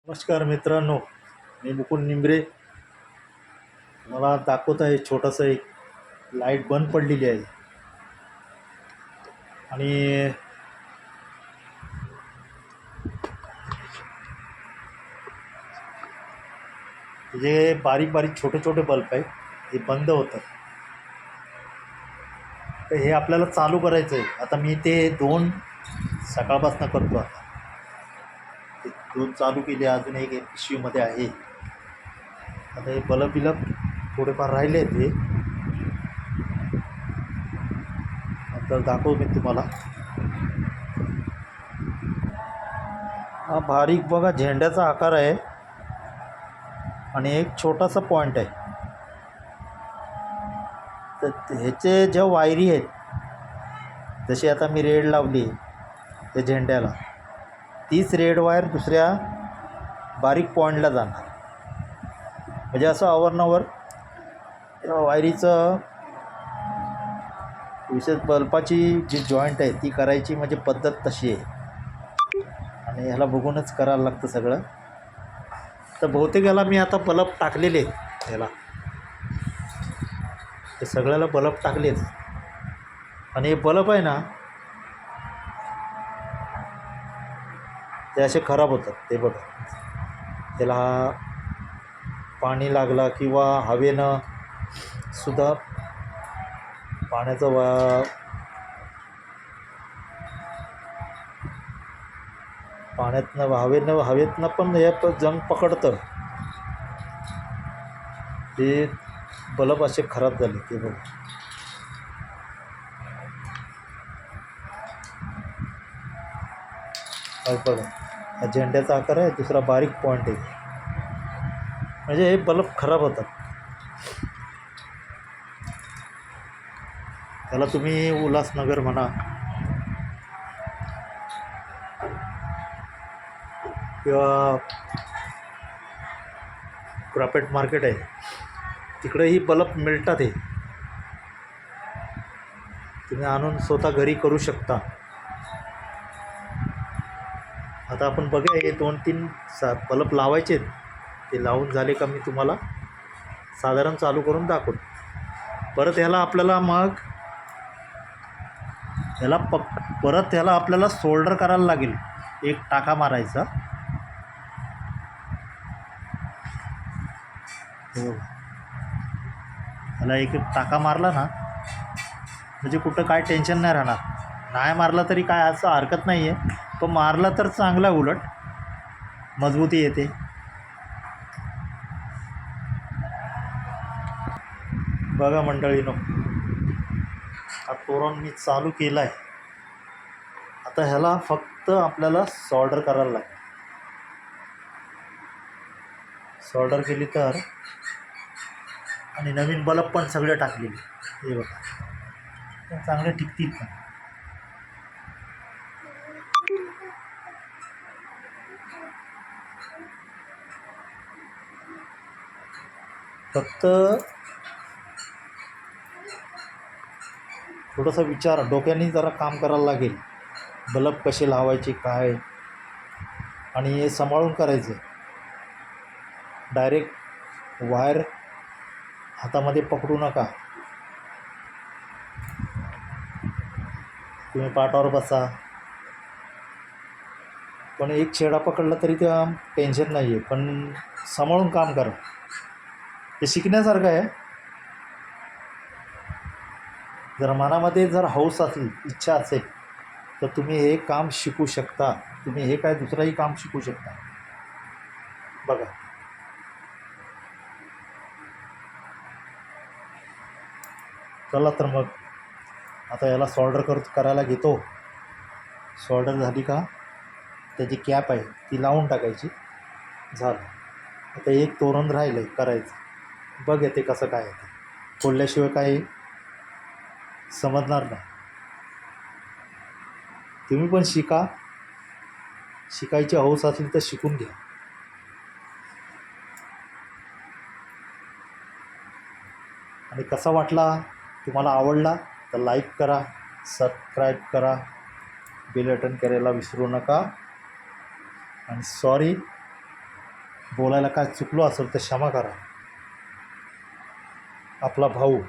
नमस्कार मित्रांनो, मी मुकुंद निंबरे. मला दाखवत आहे छोटंसं एक लाईट बंद पडलेली आहे आणि जे बारीक बारीक छोटे छोटे बल्ब आहेत हे बंद होतात. तर हे आपल्याला चालू करायचं आहे. आता मी ते दोन सकाळपासून करतो. आता ते दोन चालू केले, अजून एक पिशवीमध्ये आहे. आता हे बल्ब बिलब थोडेफार राहिले आहेत, हे नंतर दाखवू मी तुम्हाला. हा बारीक बघा झेंड्याचा आकार आहे आणि एक छोटासा पॉईंट आहे. तर ह्याचे ज्या वायरी आहेत, जशी आता मी रेड लावली त्या झेंड्याला, तीच रेड वायर दुसऱ्या बारीक पॉईंटला जाणार. म्हणजे असं अवारनवार वायरीचं विशेष बल्बाची जी जॉईंट आहे ती करायची, म्हणजे पद्धत तशी आहे आणि ह्याला बघूनच करायला लागतं सगळं. तर बहुतेक याला मी आता बल्ब टाकलेले आहेत. ह्याला ते सगळ्याला बल्ब टाकलेच. आणि हे बल्ब आहे ना, ते असे खराब होतात. ते बघा, त्याला पाणी लागला किंवा हवेनं सुद्धा, पाण्याचं पाण्यातनं हवेतनं पण हे जंग पकडतं. ते बल्ब असे खराब झाले. ते बघा, बघा हा झेंड्याचा आकार आहे, दुसरा बारीक पॉईंट आहे. म्हणजे हे बल्ब खराब होतात. त्याला तुम्ही उल्हासनगर म्हणा किंवा क्रापेट मार्केट आहे, तिकडेही बल्ब मिळतात. हे तुम्ही आणून स्वतः घरी करू शकता. आता आपण बघूया, हे 2-3 बल्ब लावायचे. ते लावून झाले का मी तुम्हाला साधारण चालू करून दाखवतो. परत ह्याला आपल्याला परत ह्याला आपल्याला सोल्डर करायला लागेल. एक टाका मारायचा. ह्याला एक टाका मारला ना, म्हणजे कुठं काय टेन्शन नाही राहणार. नाही मारला तरी काय असं हरकत नाही आहे, पण मारला तर चांगला, उलट मजबूती येते. बघा मंडळीनो, हा तोरण मी चालू केला आहे. आता ह्याला फक्त आपल्याला सॉल्डर करायला लागेल. सॉल्डर केली तर, आणि नवीन बल्ब पण सगळे टाकलेले, हे बघा, चांगले टिकतील पण. फक्त थोडासा विचार डोक्याने जरा काम करायला लागेल. बल्ब कसे लावायचे, काय, आणि हे सांभाळून करायचं. डायरेक्ट वायर हातामध्ये पकडू नका. तुम्ही पाटावर बसा, पण एक छेडा पकडला तरी त्या टेन्शन नाही आहे, पण सांभाळून काम करा. ते शिकण्यासारखं आहे. जर मनामध्ये जर हौस असेल, इच्छा असेल, तर तुम्ही हे काम शिकू शकता. तुम्ही हे काय दुसरंही काम शिकू शकता. बघा, चला तर मग आता याला सॉल्डर करायला घेतो. सॉल्डर झाली का त्याची कॅप आहे ती लावून टाकायची. झालं. आता एक तोरण राहिलं आहे करायचं. बघ येते कसं काय येते. खोलल्याशिवाय काही समजणार नाही. तुम्ही पण शिकायची हौस असेल तर शिकून घ्या. आणि कसा वाटला, तुम्हाला आवडला तर लाईक करा, सबस्क्राईब करा, बेल बटन करायला विसरू नका. आणि सॉरी बोलायला काय चुकलो असेल तर क्षमा करा. आपला भाऊ